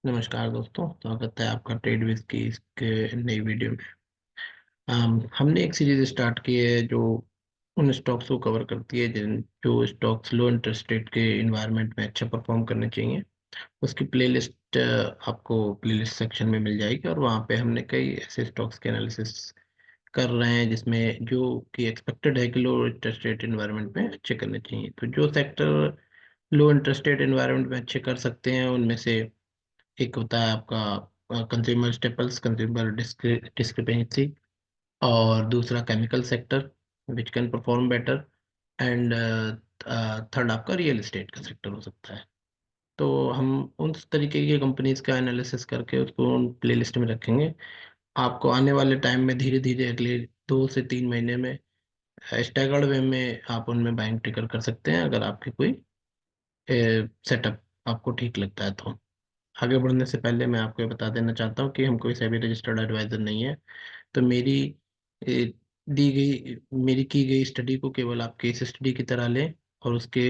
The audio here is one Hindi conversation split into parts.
नमस्कार दोस्तों, स्वागत है आपका ट्रेड विज की इसके नई वीडियो में। हमने एक सीरीज स्टार्ट की है जो उन स्टॉक्स को कवर करती है जिन जो स्टॉक्स लो इंटरेस्ट रेट के इन्वायरमेंट में अच्छा परफॉर्म करने चाहिए। उसकी प्लेलिस्ट आपको प्लेलिस्ट सेक्शन में मिल जाएगी और वहाँ पे हमने कई ऐसे स्टॉक्स के एनालिसिस कर रहे हैं जिसमें जो कि एक्सपेक्टेड है कि लो इंटरेस्ट रेट इन्वायरमेंट में अच्छे करने चाहिए। तो जो सेक्टर लो इंटरेस्ट रेट इन्वायरमेंट में अच्छे कर सकते हैं उनमें से एक होता है आपका कंज्यूमर स्टेपल्स, कंज्यूमर डिस्क्रिपेंसी, और दूसरा chemical sector which can perform better, and third आपका रियल एस्टेट का सेक्टर हो सकता है। तो हम उन तरीके की कंपनीज का एनालिसिस करके उसको उन प्लेलिस्ट में रखेंगे। आपको आने वाले टाइम में धीरे धीरे अगले 2 से 3 महीने में स्टैगर्ड वे में आप उनमें बाइंग ट्रिगर कर सकते हैं अगर आपकी कोई सेटअप आपको ठीक लगता है। तो आगे बढ़ने से पहले मैं आपको ये बता देना चाहता हूँ कि हम कोई सेबी रजिस्टर्ड एडवाइजर नहीं है। तो ए, मेरी की गई स्टडी को केवल आप केस स्टडी की तरह लें और उसके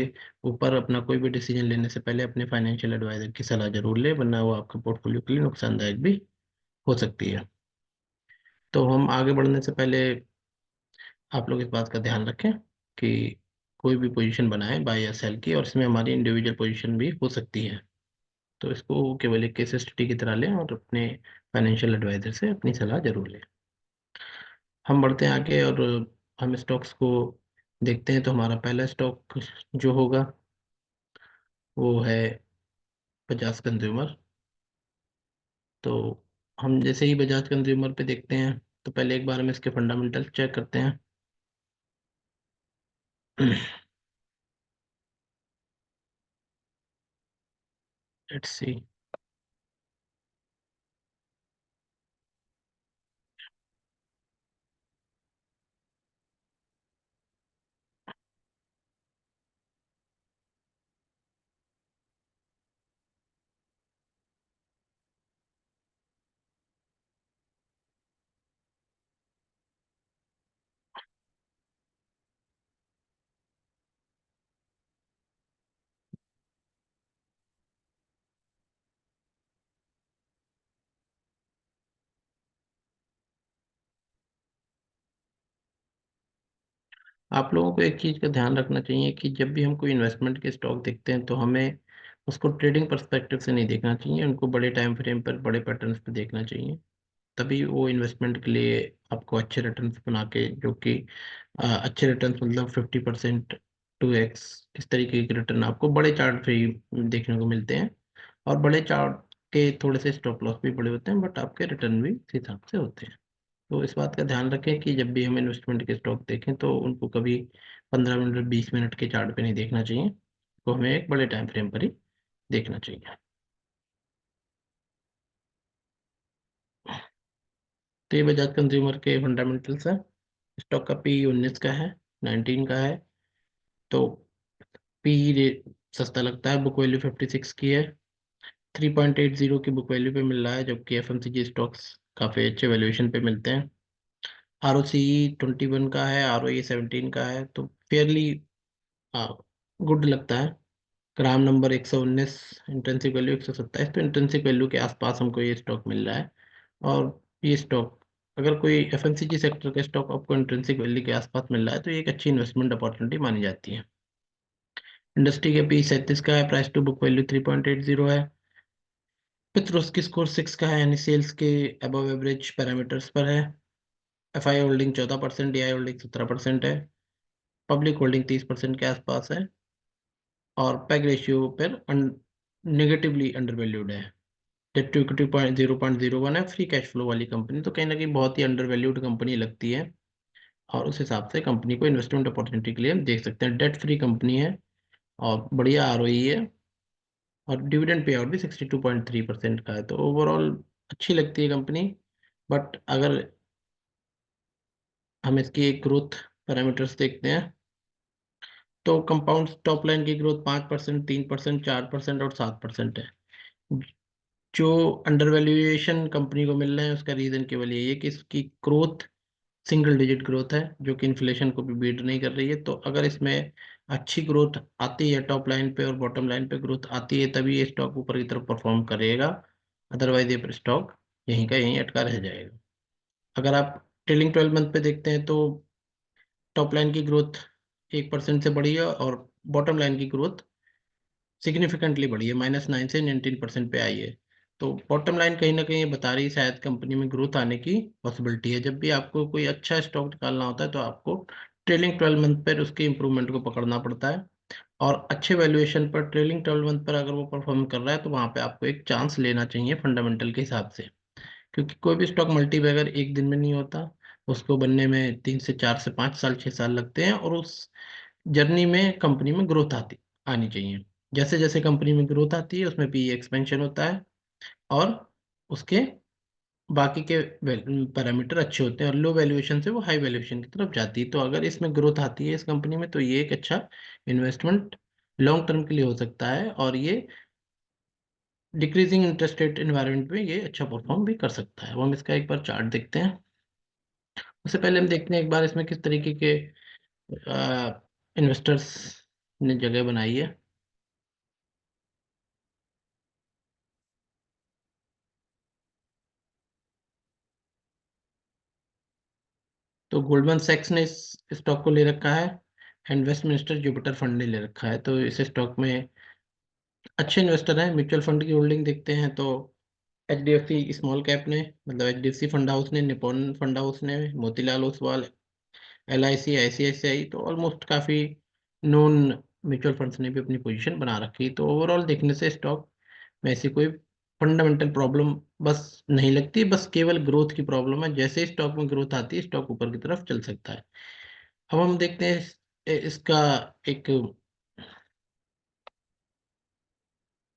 ऊपर अपना कोई भी डिसीजन लेने से पहले अपने फाइनेंशियल एडवाइजर की सलाह जरूर लें, वरना वो आपके पोर्टफोलियो के लिए नुकसानदायक भी हो सकती है। तो हम आगे बढ़ने से पहले आप लोग इस बात का ध्यान रखें कि कोई भी पोजीशन बनाएं बाय या सेल की, और इसमें हमारी इंडिविजुअल पोजीशन भी हो सकती है। तो इसको केवल एक केस स्टडी की तरह लें और अपने फाइनेंशियल एडवाइजर से अपनी सलाह जरूर लें। हम बढ़ते हैं आगे और हम स्टॉक्स को देखते हैं। तो हमारा पहला स्टॉक जो होगा वो है बजाज कंज्यूमर। तो हम जैसे ही बजाज कंज्यूमर पे देखते हैं तो पहले एक बार हम इसके फंडामेंटल चेक करते हैं। Let's see. आप लोगों को एक चीज़ का ध्यान रखना चाहिए कि जब भी हम कोई इन्वेस्टमेंट के स्टॉक देखते हैं तो हमें उसको ट्रेडिंग पर्सपेक्टिव से नहीं देखना चाहिए, उनको बड़े टाइम फ्रेम पर बड़े पैटर्न्स पे देखना चाहिए। तभी वो इन्वेस्टमेंट के लिए आपको अच्छे रिटर्न्स बना के, जो कि अच्छे रिटर्न्स मतलब 50%, 2x, इस तरीके के रिटर्न आपको बड़े चार्ट पे ही देखने को मिलते हैं। और बड़े चार्ट के थोड़े से स्टॉप लॉस भी बड़े होते हैं, बट आपके रिटर्न भी इस हिसाब से होते हैं। तो इस बात का ध्यान रखें कि जब भी हम इन्वेस्टमेंट के स्टॉक देखें तो उनको कभी 15 मिनट 20 मिनट के चार्ट पे नहीं देखना चाहिए, तो हमें एक बड़े टाइम फ्रेम पर ही देखना चाहिए। तो ये बजाज कंज्यूमर के फंडामेंटल्स है। स्टॉक का पी 19 का है, 19 का है। तो पी रेट सस्ता लगता है, बुक वैल्यू 56 की है। 3.80 की बुक वैल्यू पे मिल रहा है, जबकि एफएमसीजी स्टॉक्स काफ़ी अच्छे वैल्यूएशन पे मिलते हैं। आरओसी 21 का है, आरओई 17 का है, तो फेयरली गुड लगता है। ग्राम नंबर 119, इंट्रिंसिक वैल्यू 127, तो इंट्रिंसिक वैल्यू के आसपास हमको ये स्टॉक मिल रहा है। और ये स्टॉक, अगर कोई एफएमसीजी सेक्टर का स्टॉक आपको इंट्रिंसिक वैल्यू के आसपास मिल रहा है तो ये एक अच्छी इन्वेस्टमेंट अपॉर्चुनिटी मानी जाती है। इंडस्ट्री के पी 37 का है, प्राइस टू बुक वैल्यू 3.80 है। पित्रोस्की स्कोर 6 का है, यानी सेल्स के अबव एवरेज पैरामीटर्स पर है। एफआई होल्डिंग 14%, डीआई होल्डिंग 17% है। पब्लिक होल्डिंग 30% के आसपास है। और पैग रेशियो पर नेगेटिवली अंडर वैल्यूड है। डेट टू इक्विटी 0.01 है। फ्री कैश फ्लो वाली कंपनी, तो कहीं ना कहीं बहुत ही अंडर वैल्यूड कंपनी लगती है। और उस हिसाब से कंपनी को इन्वेस्टमेंट अपॉर्चुनिटी के लिए हम देख सकते हैं। डेट फ्री कंपनी है और बढ़िया आरओई है, और डिविडेंड पे आउट भी 62.3% का है। तो ओवरऑल अच्छी लगती है कंपनी। बट अगर हम इसकी एक ग्रोथ पैरामीटर्स देखते हैं तो कंपाउंड टॉप लाइन की ग्रोथ 5%, 3%, 4% और 7% है। जो अंडर वैल्यूएशन कंपनी को मिल रहे हैं उसका रीजन केवल यही है कि इसकी ग्रोथ सिंगल डिजिट ग्रोथ है, जो कि इन्फ्लेशन को भी बीट नहीं कर रही है। तो अगर इसमें अच्छी ग्रोथ आती है, टॉप लाइन पे और बॉटम लाइन पे ग्रोथ आती है, तभी ये स्टॉक ऊपर की तरफ परफॉर्म करेगा। अदरवाइज ये स्टॉक यहीं का यहीं अटका रह जाएगा। अगर आप ट्रेलिंग 12 मंथ पे देखते हैं तो टॉप लाइन की ग्रोथ 1% से बढ़ी है और बॉटम लाइन की ग्रोथ सिग्निफिकेंटली बढ़ी है, -9 से 19% पे आई है। तो बॉटम लाइन कहीं ना कहीं ये बता रही है शायद कंपनी में ग्रोथ आने की पॉसिबिलिटी है। जब भी आपको कोई अच्छा स्टॉक निकालना होता है तो आपको ट्रेलिंग 12 मंथ पर उसके इंप्रूवमेंट को पकड़ना पड़ता है, और अच्छे वैल्यूएशन पर ट्रेलिंग 12 मंथ पर अगर वो परफॉर्म कर रहा है तो वहां पे आपको एक चांस लेना चाहिए फंडामेंटल के हिसाब से। क्योंकि कोई भी स्टॉक मल्टी बैगर एक दिन में नहीं होता, उसको बनने में 3 से 4 से 5 साल 6 साल लगते हैं, और उस जर्नी में कंपनी में ग्रोथ आती आनी चाहिए। जैसे जैसे कंपनी में ग्रोथ आती है उसमें पीई एक्सपेंशन होता है, और उसके बाकी के पैरामीटर अच्छे होते हैं, और लो वैल्यूएशन से वो हाई वैल्यूएशन की तरफ जाती है। तो अगर इसमें ग्रोथ आती है इस कंपनी में तो ये एक अच्छा इन्वेस्टमेंट लॉन्ग टर्म के लिए हो सकता है, और ये डिक्रीजिंग इंटरेस्ट रेट एनवायरनमेंट में ये अच्छा परफॉर्म भी कर सकता है। वो हम इसका एक बार चार्ट देखते हैं। उससे पहले हम देखते हैं एक बार इसमें किस तरीके के इन्वेस्टर्स ने जगह बनाई है। तो गोल्डमैन सैक्स ने इस स्टॉक को ले रखा है, एंड वेस्टमिंस्टर जुपिटर फंड ने ले रखा है। तो इस स्टॉक में अच्छे इन्वेस्टर हैं। म्यूचुअल फंड की होल्डिंग देखते हैं तो HDFC स्मॉल कैप ने, मतलब HDFC फंड हाउस ने, निप्पॉन फंड हाउस ने, मोतीलाल ओसवाल, LIC, ICICI, तो ऑलमोस्ट काफ़ी नोन म्यूचुअल फंड्स ने भी अपनी पोजीशन बना रखी। तो ओवरऑल देखने से स्टॉक में ऐसी कोई फंडामेंटल प्रॉब्लम बस नहीं लगती, बस केवल ग्रोथ की प्रॉब्लम है। जैसे स्टॉक में ग्रोथ आती है स्टॉक ऊपर की तरफ चल सकता है। अब हम देखते हैं इसका एक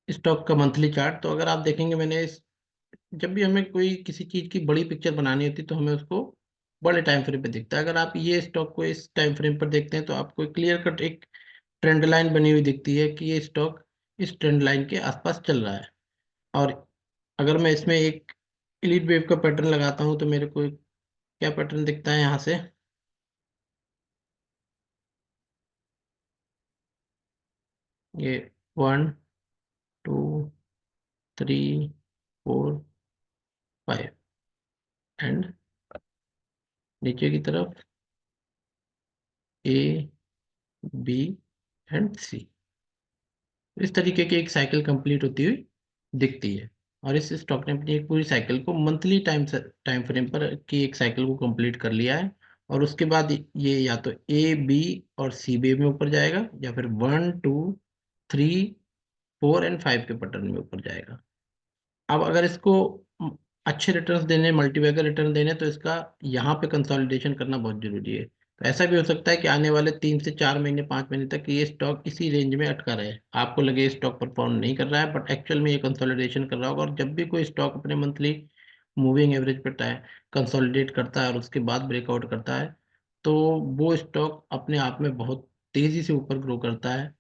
स्टॉक का मंथली चार्ट। तो अगर आप देखेंगे मैंने जब भी हमें कोई किसी चीज़ की बड़ी पिक्चर बनानी होती है तो हमें उसको बड़े टाइम फ्रेम पे दिखता है। अगर आप ये स्टॉक को इस टाइम फ्रेम पर देखते हैं तो आपको क्लियर कट एक ट्रेंड लाइन बनी हुई दिखती है कि ये स्टॉक इस ट्रेंड लाइन के आसपास चल रहा है। और अगर मैं इसमें एक एलिट वेव का पैटर्न लगाता हूँ तो मेरे को क्या पैटर्न दिखता है यहाँ से, ये 1 2 3 4 5, एंड नीचे की तरफ A B एंड C। इस तरीके की एक साइकिल कंप्लीट होती हुई दिखती है। और इस स्टॉक ने अपनी एक पूरी साइकिल को मंथली टाइम फ्रेम पर की एक साइकिल को कंप्लीट कर लिया है। और उसके बाद ये या तो A B और C वेव में ऊपर जाएगा, या फिर 1 2 3 4 एंड 5 के पैटर्न में ऊपर जाएगा। अब अगर इसको अच्छे रिटर्न्स देने, मल्टीबैगर रिटर्न देने, तो इसका यहाँ पे कंसोलिडेशन करना बहुत जरूरी है। तो ऐसा भी हो सकता है कि आने वाले 3 से 4 महीने 5 महीने तक ये स्टॉक इसी रेंज में अटका रहे, आपको लगे स्टॉक परफॉर्म नहीं कर रहा है, बट एक्चुअल में ये कंसोलिडेशन कर रहा होगा। और जब भी कोई स्टॉक अपने मंथली मूविंग एवरेज पर कंसोलिडेट करता है और उसके बाद ब्रेकआउट करता है, तो वो स्टॉक अपने आप में बहुत तेजी से ऊपर ग्रो करता है।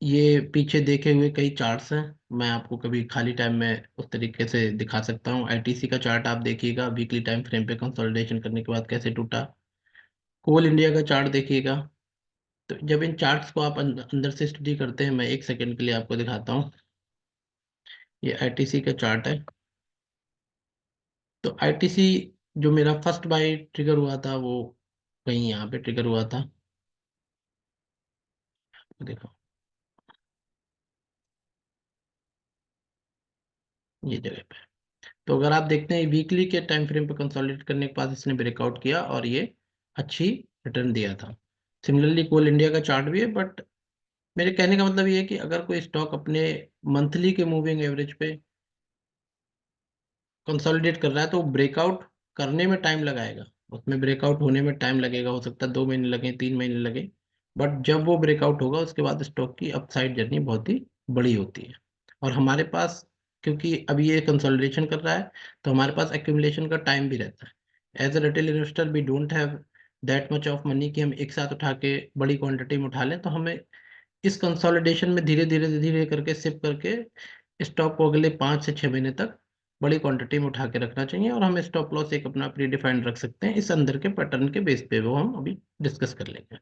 ये पीछे देखे हुए कई चार्ट्स हैं, मैं आपको कभी खाली टाइम में उस तरीके से दिखा सकता हूँ। ITC का चार्ट आप देखिएगा, वीकली टाइम फ्रेम पे कंसोलिडेशन करने के बाद कैसे टूटा। कोल इंडिया का चार्ट देखिएगा। तो जब इन चार्ट्स को आप अंदर से स्टडी करते हैं, मैं 1 सेकंड के लिए आपको दिखाता हूँ। ये ITC का चार्ट है। तो ITC जो मेरा फर्स्ट बाय ट्रिगर हुआ था वो कहीं यहाँ पे ट्रिगर हुआ था, देखो ये जगह पे। तो अगर आप देखते हैं वीकली के टाइम फ्रेम पे कंसोलिडेट करने के बाद इसने ब्रेकआउट किया और ये अच्छी रिटर्न दिया था। सिमिलरली कोल इंडिया का चार्ट भी है, बट मेरे कहने का मतलब ये है कि अगर कोई स्टॉक अपने मंथली के मूविंग एवरेज पे कंसोलिडेट कर रहा है तो ब्रेकआउट करने में टाइम लगाएगा, उसमें ब्रेकआउट होने में टाइम लगेगा, हो सकता है 2 महीने लगे, 3 महीने लगे, बट जब वो ब्रेकआउट होगा उसके बाद स्टॉक की अपसाइड जर्नी बहुत ही बड़ी होती है। और हमारे पास, क्योंकि अभी ये कंसोलिडेशन कर रहा है, तो हमारे पास एक्यूमुलेशन का टाइम भी रहता है। As a retail investor we don't have that much of money कि हम एक साथ उठा के बड़ी क्वांटिटी में उठा लें। तो हमें इस कंसोलिडेशन में धीरे धीरे धीरे करके सिप करके स्टॉक को अगले 5 से 6 महीने तक बड़ी क्वांटिटी में उठा के रखना चाहिए, और हम स्टॉप लॉस एक अपना प्री डिफाइंड रख सकते हैं इस अंदर के पैटर्न के बेस पे, वो हम अभी डिस्कस कर लेंगे।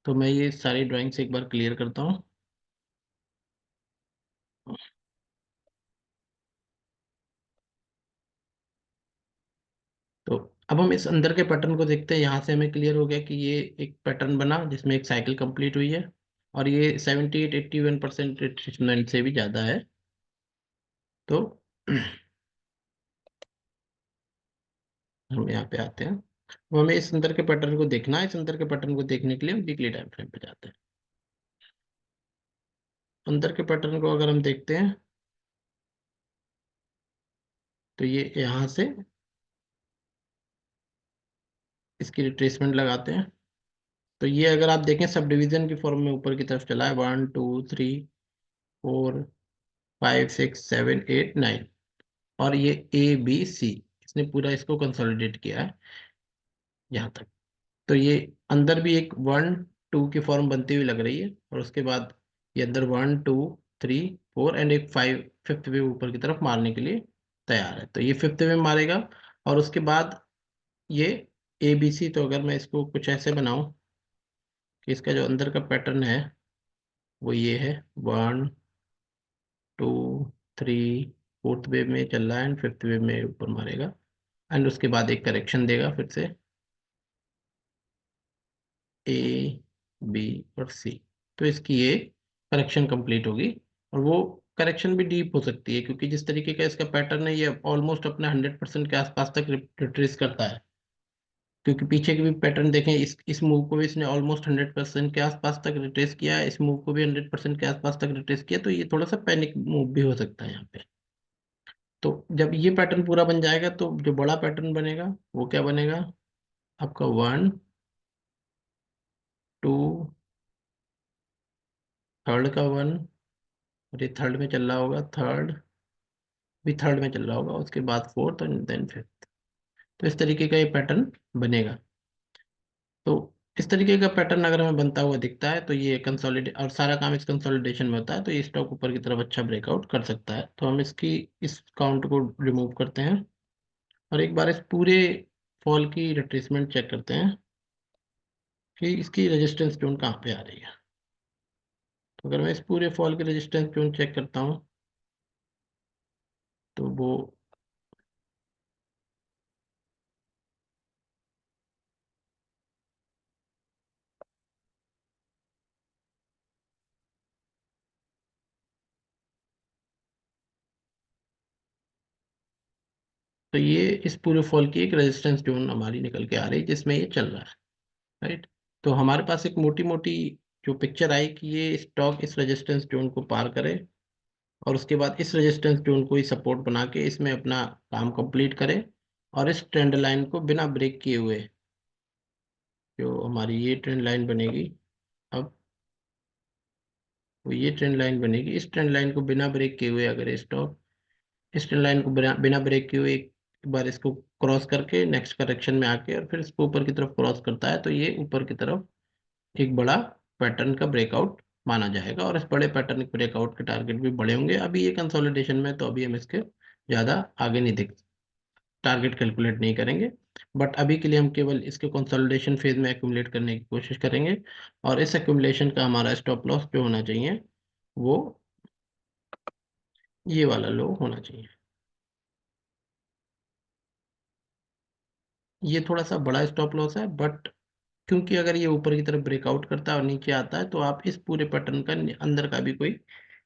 तो मैं ये सारी ड्राइंग्स एक बार क्लियर करता हूँ। तो अब हम इस अंदर के पैटर्न को देखते हैं। यहाँ से हमें क्लियर हो गया कि ये एक पैटर्न बना जिसमें एक साइकिल कंप्लीट हुई है, और ये 78-81% रिट्रेसमेंट से भी ज़्यादा है। तो हम यहाँ पे आते हैं। अब हमें इस अंदर के पैटर्न को देखना है। इस अंदर के पैटर्न को देखने के लिए हम वीकली टाइम फ्रेम पे जाते हैं। अंदर के पैटर्न को अगर हम देखते हैं तो ये यहाँ से इसकी रिट्रेसमेंट लगाते हैं। तो ये अगर आप देखें सब डिवीजन की फॉर्म में ऊपर की तरफ चला है, 1 2 3 4 5 6 7 8 9, और ये ABC, इसने पूरा इसको कंसोलिडेट किया है यहाँ तक। तो ये अंदर भी एक 1 2 की फॉर्म बनती हुई लग रही है, और उसके बाद ये अंदर 1 2 3 4 एंड एक 5th वेव ऊपर की तरफ मारने के लिए तैयार है। तो ये 5th वेव मारेगा, और उसके बाद ये ABC। तो अगर मैं इसको कुछ ऐसे बनाऊं कि इसका जो अंदर का पैटर्न है वो ये है, 1 2 3, 4th वेव में चल रहा है एंड 5th वेव में ऊपर मारेगा, एंड उसके बाद एक करेक्शन देगा फिर से, A B और C। तो इसकी ये करेक्शन कंप्लीट होगी। और वो करेक्शन भी डीप हो सकती है, क्योंकि जिस तरीके का इसका पैटर्न है ये ऑलमोस्ट अपने 100% के आसपास तक रिट्रेस करता है। क्योंकि पीछे के भी पैटर्न देखें, इस मूव को भी इसने ऑलमोस्ट 100% के आसपास तक रिट्रेस किया है, इस मूव को भी 100% के आसपास तक रिट्रेस किया। तो ये थोड़ा सा पैनिक मूव भी हो सकता है यहाँ पे। तो जब ये पैटर्न पूरा बन जाएगा तो जो बड़ा पैटर्न बनेगा वो क्या बनेगा, आपका 1 2, थर्ड का 1, और ये थर्ड में चल रहा होगा, थर्ड भी थर्ड में चल रहा होगा, उसके बाद फोर्थ और देन फिफ्थ। तो इस तरीके का ये पैटर्न बनेगा। तो इस तरीके का पैटर्न अगर हमें बनता हुआ दिखता है तो ये कंसोलिडेट, और सारा काम इस कंसोलिडेशन में होता है, तो ये स्टॉक ऊपर की तरफ अच्छा ब्रेकआउट कर सकता है। तो हम इसकी इस काउंट को रिमूव करते हैं, और एक बार इस पूरे फॉल की रिट्रेसमेंट चेक करते हैं कि इसकी रेजिस्टेंस जोन कहाँ पे आ रही है। तो अगर मैं इस पूरे फॉल की रेजिस्टेंस जोन चेक करता हूँ तो वो तो ये इस पूरे फॉल की एक रेजिस्टेंस जोन हमारी निकल के आ रही है जिसमें ये चल रहा है, राइट। तो हमारे पास एक मोटी मोटी जो पिक्चर आई कि ये स्टॉक इस रेजिस्टेंस जोन को पार करे, और उसके बाद इस रेजिस्टेंस जोन को ही सपोर्ट बना के इसमें अपना काम कंप्लीट करे, और इस ट्रेंड लाइन को बिना ब्रेक किए हुए, जो हमारी ये ट्रेंड लाइन बनेगी अब, वो ये ट्रेंड लाइन बनेगी। इस ट्रेंड लाइन को बिना ब्रेक किए हुए अगर स्टॉक इस ट्रेंड लाइन को बिना बिना ब्रेक किए हुए एक बार इसको क्रॉस करके नेक्स्ट करेक्शन में आके और फिर इसको ऊपर की तरफ क्रॉस करता है, तो ये ऊपर की तरफ एक बड़ा पैटर्न का ब्रेकआउट माना जाएगा, और इस बड़े पैटर्न के ब्रेकआउट के टारगेट भी बड़े होंगे। अभी ये कंसोलिडेशन में, तो अभी हम इसके ज़्यादा आगे नहीं देख टारगेट कैलकुलेट नहीं करेंगे। बट अभी के लिए हम केवल इसके कंसोलिडेशन फेज में एक्यूमुलेट करने की कोशिश करेंगे, और इस एक्यूमुलेशन का हमारा स्टॉप लॉस जो होना चाहिए वो ये वाला लो होना चाहिए। ये थोड़ा सा बड़ा स्टॉप लॉस है, बट क्योंकि अगर ये ऊपर की तरफ ब्रेकआउट करता है और नीचे आता है तो आप इस पूरे पैटर्न का अंदर का भी कोई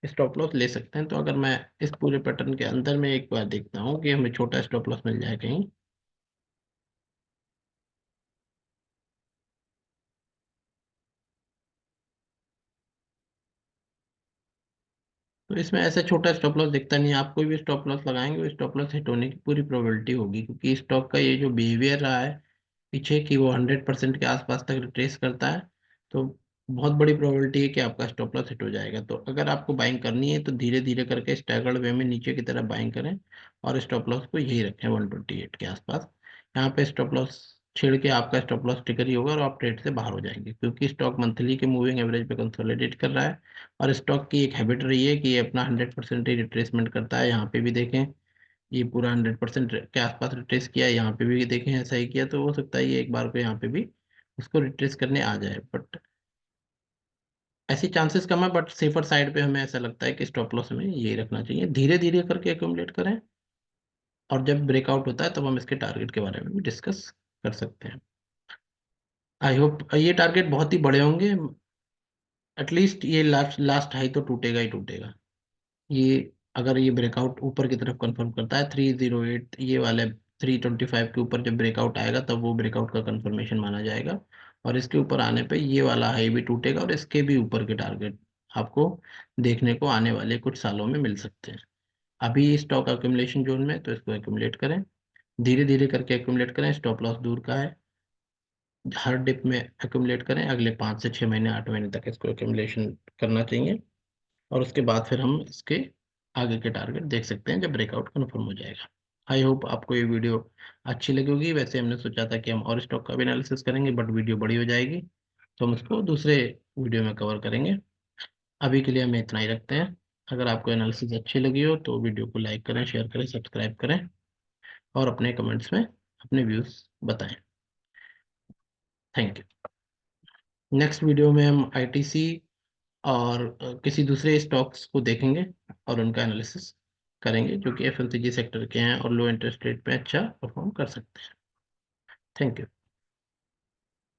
स्टॉप लॉस ले सकते हैं। तो अगर मैं इस पूरे पैटर्न के अंदर में एक बार देखता हूँ कि हमें छोटा स्टॉप लॉस मिल जाए कहीं, तो इसमें ऐसे छोटा स्टॉप लॉस दिखता नहीं है। आप कोई भी स्टॉप लॉस लगाएंगे वो स्टॉप लॉस हिट होने की पूरी प्रोबेबिलिटी होगी, क्योंकि स्टॉक का ये जो बिहेवियर रहा है पीछे कि वो 100% के आसपास तक रिट्रेस करता है। तो बहुत बड़ी प्रोबेबिलिटी है कि आपका स्टॉप लॉस हिट हो जाएगा। तो अगर आपको बाइंग करनी है तो धीरे धीरे करके स्टैगर्ड वे में नीचे की तरफ बाइंग करें, और स्टॉप लॉस को यही रखें 128 के आसपास। यहाँ पे स्टॉप लॉस छेड़ के आपका स्टॉप लॉस ट्रिगर ही होगा और आप ट्रेड से बाहर हो जाएंगे, क्योंकि स्टॉक मंथली के मूविंग एवरेज पे कंसोलिडेट कर रहा है, और स्टॉक की एक हैबिट रही है कि ये अपना 100% ही रिट्रेसमेंट करता है। यहाँ पे भी देखें ये पूरा 100% के आसपास रिट्रेस किया है, यहाँ पे भी देखें ऐसा ही किया। तो हो सकता है ये एक बार को यहाँ पे भी उसको रिट्रेस करने आ जाए, बट ऐसी चांसेस कम है। बट सेफर साइड पे हमें ऐसा लगता है कि स्टॉप लॉस हमें यही रखना चाहिए, धीरे धीरे करके एक्यूमुलेट करें। और जब ब्रेकआउट होता है तब हम इसके टारगेट के बारे में भी डिस्कस कर सकते हैं। आई होप ये टारगेट बहुत ही बड़े होंगे। एटलीस्ट ये लास्ट लास्ट हाई तो टूटेगा ही टूटेगा। ये अगर ये ब्रेकआउट ऊपर की तरफ कंफर्म करता है 308, ये वाले 325 के ऊपर जब ब्रेकआउट आएगा तब वो ब्रेकआउट का कंफर्मेशन माना जाएगा। और इसके ऊपर आने पे ये वाला हाई भी टूटेगा और इसके भी ऊपर के टारगेट आपको देखने को आने वाले कुछ सालों में मिल सकते हैं। अभी स्टॉक एक्यूमुलेशन जोन में, तो इसको एक्यूमुलेट करें, धीरे धीरे करके एक्यूमुलेट करें। स्टॉप लॉस दूर का है, हर डिप में एक्यूमुलेट करें। अगले 5 से 6 महीने 8 महीने तक इसको एक्यूमुलेशन करना चाहिए। और उसके बाद फिर हम इसके आगे के टारगेट देख सकते हैं जब ब्रेकआउट कन्फर्म हो जाएगा। आई होप आपको ये वीडियो अच्छी लगी होगी। वैसे हमने सोचा था कि हम और स्टॉक का भी एनालिसिस करेंगे, बट वीडियो बड़ी हो जाएगी, तो हम उसको दूसरे वीडियो में कवर करेंगे। अभी के लिए हम इतना ही रखते हैं। अगर आपको एनालिसिस अच्छी लगी हो तो वीडियो को लाइक करें, शेयर करें, सब्सक्राइब करें और अपने कमेंट्स में अपने व्यूज़ बताएं। Thank you. नेक्स्ट वीडियो में हम आईटीसी और किसी दूसरे स्टॉक्स को देखेंगे और उनका एनालिसिस करेंगे जो कि एफएमसीजी सेक्टर के हैं और लो इंटरेस्ट रेट पे अच्छा परफॉर्म कर सकते हैं। Thank you.